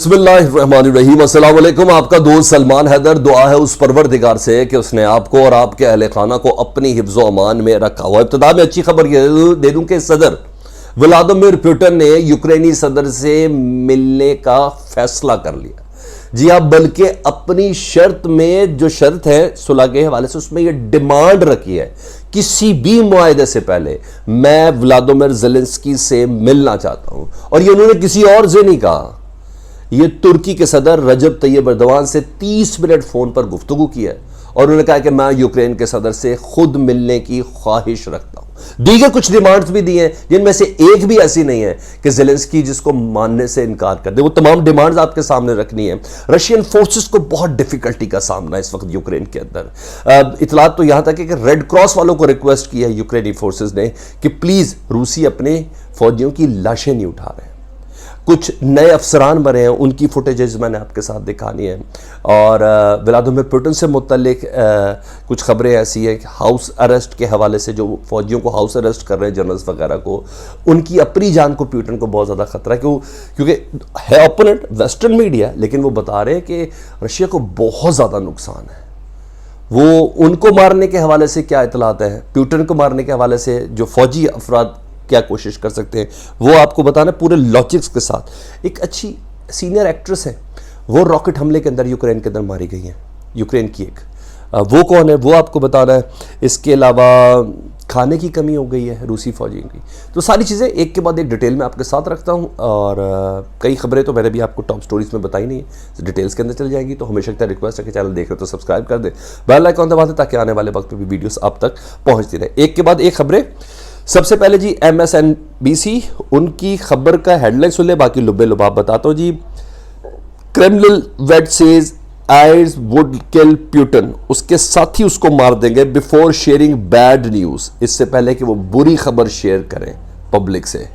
बिस्मिल्लाहिर्रहमानिर्रहीम। अस्सलाम वालेकुम। आपका दोस्त सलमान हैदर। दुआ है उस परवरदिगार से कि उसने आपको और आपके अहले खाना को अपनी हिफ्ज़ो अमान में रखा हुआ। इब्तिदा में अच्छी खबर दे दूं कि सदर व्लादिमीर पुतिन ने यूक्रेनी सदर से मिलने का फैसला कर लिया। जी हाँ, बल्कि अपनी शर्त में जो शर्त है सुलह के हवाले से, उसमें यह डिमांड रखी है किसी भी मुआहदे से पहले मैं व्लादिमीर ज़ेलेंस्की से मिलना चाहता हूं। और ये उन्होंने किसी और से नहीं कहा, ये तुर्की के सदर रजब तैयब एर्दोगान से 30 मिनट फोन पर गुफ्तगू की है और उन्होंने कहा कि मैं यूक्रेन के सदर से खुद मिलने की ख्वाहिश रखता हूं। दीगर कुछ डिमांड्स भी दी हैं जिनमें से एक भी ऐसी नहीं है कि ज़ेलेंस्की जिसको मानने से इनकार कर दे। वो तमाम डिमांड्स आपके सामने रखनी है। रशियन फोर्सेस को बहुत डिफिकल्टी का सामना है इस वक्त यूक्रेन के अंदर। इतलात तो यहां तक है कि रेड क्रॉस वालों को रिक्वेस्ट की है यूक्रेनी फोर्सेस ने कि प्लीज रूसी अपने फौजियों की लाशें नहीं उठा रहे। कुछ नए अफसरान बने हैं, उनकी फुटेजेस मैंने आपके साथ दिखानी है। और व्लादिमीर पुतिन से मुतल्लिक कुछ खबरें ऐसी हैं कि हाउस अरेस्ट के हवाले से, जो फौजियों को हाउस अरेस्ट कर रहे हैं जनरल्स वगैरह को, उनकी अपनी जान को पुतिन को बहुत ज़्यादा खतरा है। क्योंकि है ओपोनेंट वेस्टर्न मीडिया, लेकिन वो बता रहे हैं कि रशिया को बहुत ज़्यादा नुकसान है। वो उनको मारने के हवाले से क्या इतलात है, पुतिन को मारने के हवाले से जो फौजी अफराद क्या कोशिश कर सकते हैं, वो आपको बताना पूरे लॉजिक्स के साथ। एक अच्छी सीनियर एक्ट्रेस है, वो रॉकेट हमले के अंदर यूक्रेन के अंदर मारी गई है, यूक्रेन की एक। वो कौन है वो आपको बताना है। इसके अलावा खाने की कमी हो गई है रूसी फौजियों की। तो सारी चीज़ें एक के बाद एक डिटेल में आपके साथ रखता हूँ। और कई खबरें तो मैंने भी आपको टॉप स्टोरीज में बताई नहीं है, डिटेल्स के अंदर चल जाएंगी। तो हमेशा एक रिक्वेस्ट है कि चैनल देख रहे हो तो सब्सक्राइब कर दे, बेल आइकन दबा दे, ताकि आने वाले वक्त में भी वीडियोस आप तक पहुँचती रहे। एक के बाद एक खबरें। सबसे पहले जी MSNBC, उनकी खबर का हेडलाइन सुन ले, बाकी लुब्बे लुबाब बताता हूँ जी। Kremlin wait says airs would kill Putin, उसके साथ ही उसको मार देंगे बिफोर शेयरिंग बैड न्यूज़, इससे पहले कि वो बुरी खबर शेयर करें पब्लिक से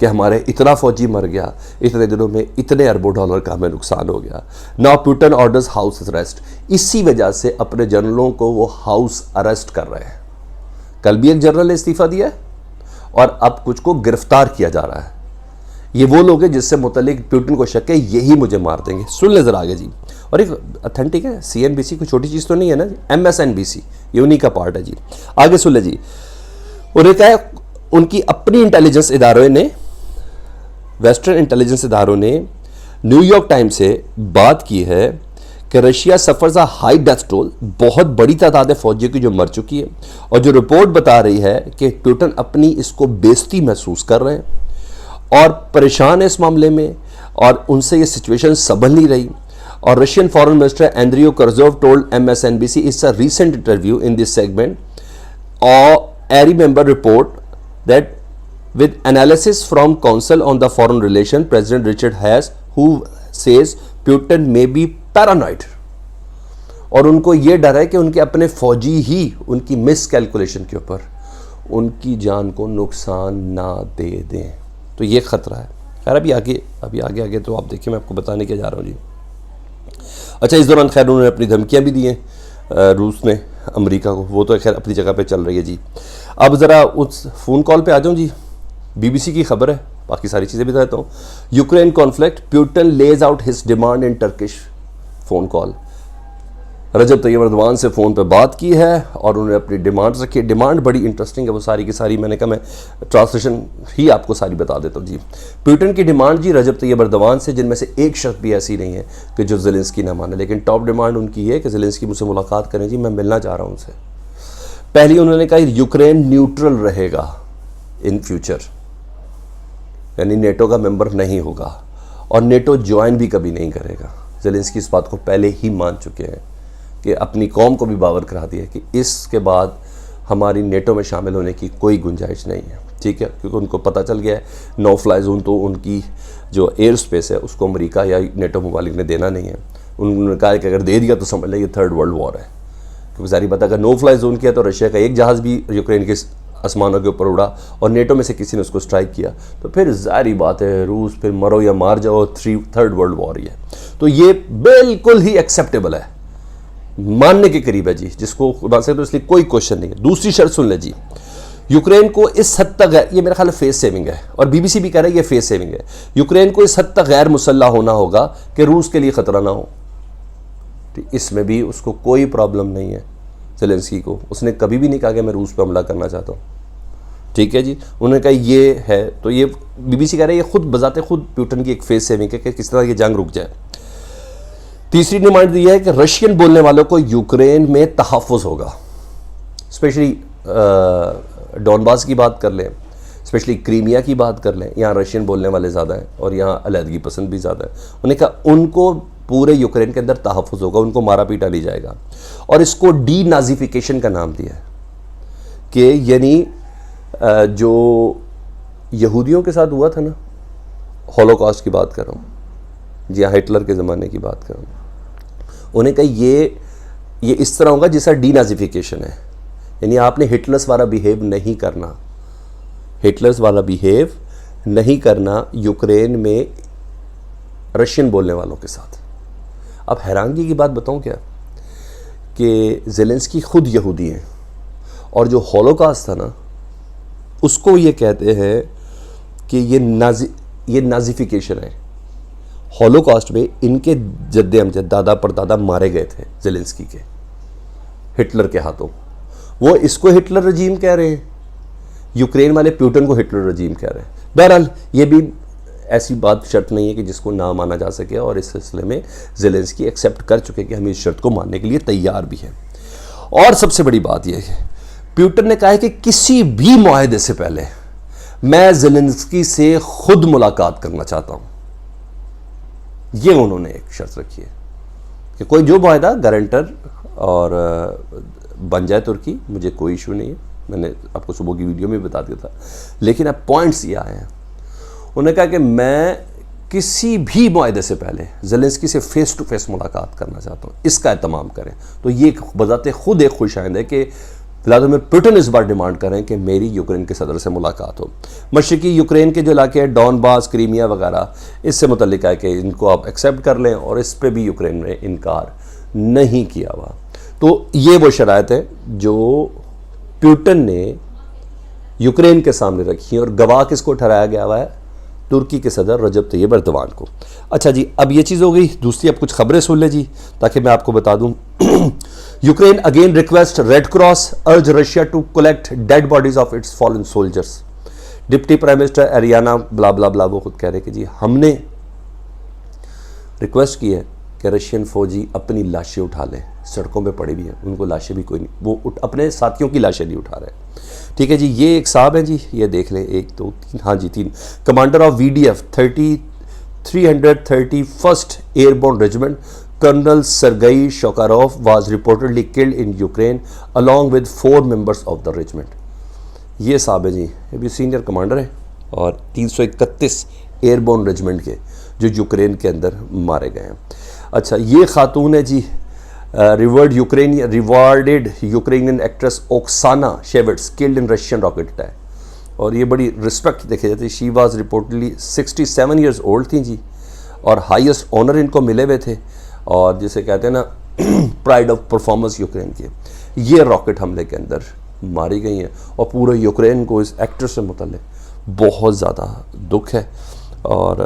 कि हमारे इतना फौजी मर गया, इतने दिनों में इतने अरबों डॉलर का हमें नुकसान हो गया। Now Putin orders house arrest, इसी वजह से अपने जनरलों को वो हाउस अरेस्ट कर रहे हैं। कल भी एक जनरल ने इस्तीफा दिया है और अब कुछ को गिरफ्तार किया जा रहा है। ये वो लोग हैं जिससे मुतल्लिक पुतिन को शक है यही मुझे मार देंगे। सुन ले जरा आगे जी। और एक अथेंटिक है, CNBC कोई छोटी चीज़ तो नहीं है ना जी, MSNBC ये उन्हीं का पार्ट है जी। आगे सुन ले जी। और एक है उनकी अपनी इंटेलिजेंस इदारों ने, वेस्टर्न इंटेलिजेंस इदारों ने न्यूयॉर्क टाइम्स से बात की है कि Russia suffers a high death toll, बहुत बड़ी तादाद है फौजियों की जो मर चुकी है। और जो रिपोर्ट बता रही है कि पुतिन अपनी इसको बेइज्जती महसूस कर रहे हैं और परेशान है इस मामले में, और उनसे ये सिचुएशन संभल नहीं रही। और Russian foreign minister Andrio Karzov told MSNBC it's a recent interview in this segment और I remember report that with analysis from Council on the Foreign Relations, President Richard Hayes, who says Putin may be paranoid, और उनको ये डर है कि उनके अपने फौजी ही उनकी मिस कैलकुलेशन के ऊपर उनकी जान को नुकसान ना दे दें। तो ये ख़तरा है। खैर अभी आगे तो आप देखिए, मैं आपको बताने के जा रहा हूँ जी। अच्छा, इस दौरान खैर उन्होंने अपनी धमकियाँ भी दी हैं रूस ने अमेरिका को, वो तो खैर अपनी जगह पे चल रही है जी। अब ज़रा उस फ़ोन कॉल पे आ जाऊँ जी। BBC की खबर है, बाकी सारी चीज़ें भी बताता हूँ। Ukraine conflict, Putin lays out his demand in Turkish phone call. Recep Tayyip Erdogan से फ़ोन पे बात की है और उन्होंने अपनी डिमांड्स रखी है। डिमांड बड़ी इंटरेस्टिंग है, वो सारी की सारी मैंने कहा मैं ट्रांसलेशन ही आपको सारी बता देता हूँ जी। पुतिन की डिमांड जी रजब तैयब एर्दोगान से, जिनमें से एक शर्त भी ऐसी नहीं है कि जो ज़ेलेंस्की ना माने, लेकिन टॉप डिमांड उनकी है कि ज़ेलेंस्की मुझसे मुलाकात करें जी, मैं मिलना चाह रहा हूँ उनसे। पहली उन्होंने कहा यूक्रेन न्यूट्रल रहेगा इन फ्यूचर, यानी नेटो का मेंबर नहीं होगा और नेटो ज्वाइन भी कभी नहीं करेगा। ज़ेलेंस्की इस बात को पहले ही मान चुके हैं कि अपनी कौम को भी बावर करा दिया कि इसके बाद हमारी नेटो में शामिल होने की कोई गुंजाइश नहीं है, ठीक है। क्योंकि उनको पता चल गया है नो फ्लाई जोन तो उनकी जो एयर स्पेस है उसको अमेरिका या नेटो ममालिक ने देना नहीं है। उन्होंने कहा कि अगर दे दिया तो समझ लें ये थर्ड वर्ल्ड वॉर है। क्योंकि सारी बात, अगर नो फ्लाई जोन किया तो रशिया का एक जहाज़ भी यूक्रेन के आसमानों के ऊपर उड़ा और नेटो में से किसी ने उसको स्ट्राइक किया तो फिर जारी बात है रूस फिर मरो या मार जाओ, थर्ड वर्ल्ड वॉर ही है। तो ये बिल्कुल ही एक्सेप्टेबल है, मानने के करीब है जी, जिसको मान सकते तो इसलिए कोई क्वेश्चन नहीं है। दूसरी शर्त सुन ले जी। यूक्रेन को इस हद तक, ये मेरा ख्याल फेस सेविंग है और बीबीसी भी कह रहा है ये फेस सेविंग है, यूक्रेन को इस हद तक गैर मुसल्ला होना होगा कि रूस के लिए खतरा ना हो। इसमें भी उसको कोई प्रॉब्लम नहीं है ज़ेलेंस्की को, उसने कभी भी नहीं कहा कि मैं रूस पर हमला करना चाहता हूँ। ठीक है जी, उन्होंने कहा ये है, तो ये बीबीसी कह रहा है ये खुद बजाते खुद पुतिन की एक फेस सेविंग है कि किस तरह ये जंग रुक जाए। तीसरी डिमांड दी है कि रशियन बोलने वालों को यूक्रेन में तहफ़्फ़ुज़ होगा, स्पेशली डॉनबास की बात कर लें, स्पेशली क्रीमिया की बात कर लें, यहाँ रशियन बोलने वाले ज़्यादा हैं और यहाँ अलहदगी पसंद भी ज़्यादा है। उन्होंने कहा उनको पूरे यूक्रेन के अंदर तहफ़्फ़ुज़ होगा, उनको मारा पीटा नहीं जाएगा। और इसको डी नाज़िफिकेशन का नाम दिया है कि यानी जो यहूदियों के साथ हुआ था ना, हॉलोकॉस्ट की बात कर रहा हूँ जी, हाँ हिटलर के ज़माने की बात कर रहा हूँ। उन्हें कहा ये इस तरह होगा जैसा डी नाज़िफिकेशन है, यानी आपने हिटलर्स वाला बिहेव नहीं करना, हिटलर्स वाला बिहेव नहीं करना यूक्रेन में रशियन बोलने वालों के साथ। अब हैरानगी की बात बताऊं क्या कि ज़ेलेंस्की खुद यहूदी हैं और जो हॉलोकॉस्ट था ना उसको ये कहते हैं कि ये नाज़िफिकेशन है। हॉलोकॉस्ट में इनके जद्दे अमजद दादा परदादा मारे गए थे ज़ेलेंस्की के हिटलर के हाथों, वो इसको हिटलर रजीम कह रहे हैं, यूक्रेन वाले पुतिन को हिटलर रजीम कह रहे हैं। बहरहाल ये भी ऐसी बात शर्त नहीं है कि जिसको ना माना जा सके और इस सिलसिले में ज़ेलेंस्की एक्सेप्ट कर चुके कि हम इस शर्त को मानने के लिए तैयार भी हैं। और सबसे बड़ी बात यह है पुतिन ने कहा है कि किसी भी मुआहदे से पहले मैं ज़ेलेंस्की से खुद मुलाकात करना चाहता हूं। ये उन्होंने एक शर्त रखी है कि कोई जो मुआहदा गारंटर और बन जाए तुर्की, मुझे कोई इशू नहीं है, मैंने आपको सुबह की वीडियो में बता दिया था। लेकिन अब पॉइंट्स ये आए हैं, उन्होंने कहा कि मैं किसी भी मुआहदे से पहले ज़ेलेंस्की से फेस टू फेस मुलाकात करना चाहता हूँ, इसका एहतमाम करें। तो ये बजाते खुद एक खुशाइंद है कि व्लादिमीर पुतिन इस बार डिमांड करें कि मेरी यूक्रेन के सदर से मुलाकात हो। मशरकी यूक्रेन के जो इलाके हैं डॉनबास, क्रीमिया वगैरह, इससे मुतल्लिक है कि इनको आप एक्सेप्ट कर लें और इस पर भी यूक्रेन ने इनकार नहीं किया हुआ। तो ये वो शराइत है जो पुतिन ने यूक्रेन के सामने रखी और गवाह किसको ठहराया गया हुआ है, तुर्की के सदर रजब तैयब एर्दोगान को। अच्छा जी, अब ये चीज़ हो गई। दूसरी अब कुछ खबरें सुन ले जी ताकि मैं आपको बता दूं। Ukraine again request Red Cross urge Russia to collect dead bodies of its fallen soldiers. Deputy prime minister Ariana blah blah blah वो खुद कह रहे कि जी हमने रिक्वेस्ट की है कि रशियन फौजी अपनी लाशें उठा लें, सड़कों पे पड़ी भी हैं, उनको लाशें भी कोई नहीं, वो अपने साथियों की लाशें नहीं उठा रहे। ठीक है जी, ये एक साहब है जी, ये देख लें, 1 2 3, हाँ जी 3, commander of VDF 331st airborne regiment colonel Sergei Shokarov was reportedly killed in Ukraine along with 4 members of the regiment. ये साहब है जी, ये भी सीनियर कमांडर है और 331 एयरबोर्न रेजिमेंट के जो यूक्रेन के अंदर मारे गए हैं। अच्छा, ये खातून है जी rewarded Ukrainian actress Oksana Shevets killed in Russian rocket attack, और ये बड़ी रिस्पेक्ट देखी जाती है। She was reportedly 67 years old थी जी और हाईएस्ट ऑनर इनको मिले हुए थे और जिसे कहते हैं ना प्राइड ऑफ परफॉर्मेंस यूक्रेन के। ये रॉकेट हमले के अंदर मारी गई हैं और पूरे यूक्रेन को इस एक्टर से मुतल्लिक बहुत ज़्यादा दुख है और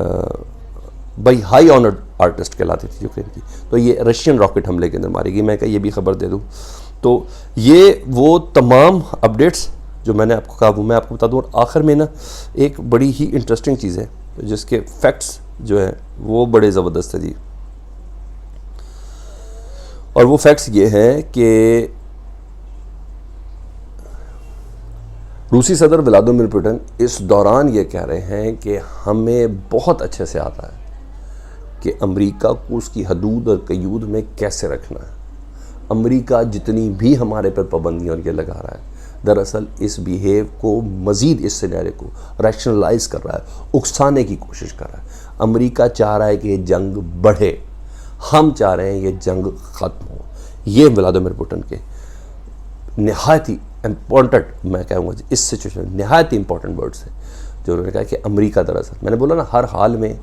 भाई हाई ऑनर्ड आर्टिस्ट कहलाती थी यूक्रेन की। तो ये रशियन रॉकेट हमले के अंदर मारी गई। मैं क्या ये भी खबर दे दूँ, तो ये वो तमाम अपडेट्स जो मैंने आपको कहा वो मैं आपको बता दूँ। और आखिर में ना एक बड़ी ही इंटरेस्टिंग चीज़ है जिसके फैक्ट्स जो है वो बड़े ज़बरदस्त है जी, और वो फैक्ट्स ये हैं कि रूसी सदर व्लादिमीर पुतिन इस दौरान ये कह रहे हैं कि हमें बहुत अच्छे से आता है कि अमेरिका को उसकी हदूद और कयूद में कैसे रखना है। अमेरिका जितनी भी हमारे पर पाबंदियाँ और ये लगा रहा है, दरअसल इस बिहेव को मज़ीद इस सिनेरियो को रैशनलाइज कर रहा है, उकसाने की कोशिश कर रहा है। अमेरिका चाह रहा है कि ये जंग बढ़े, हम चाह रहे हैं ये जंग ख़त्म हो। ये व्लादिमीर पुतिन के नहायत ही इम्पॉर्टेंट, मैं कहूँगा इस सिचुएशन नहायत ही इंपॉर्टेंट वर्ड्स हैं जो उन्होंने कहा कि अमेरिका दरअसल, मैंने बोला ना हर हाल में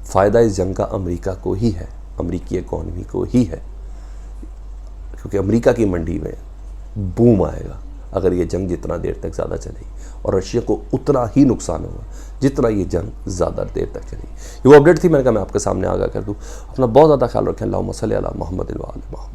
फ़ायदा इस जंग का अमेरिका को ही है, अमेरिकी इकॉनमी को ही है, क्योंकि अमेरिका की मंडी में बूम आएगा, अगर ये जंग जितना देर तक ज़्यादा चली, और रशिया को उतना ही नुकसान होगा जितना ये जंग ज़्यादा देर तक चली। ये वो अपडेट थी, मैंने कहा मैं आपके सामने आगाह कर दूँ। अपना बहुत ज़्यादा ख्याल रखें। अल्लाहुम्मा सल्ली अला मुहम्मद व आले मुहम्मद।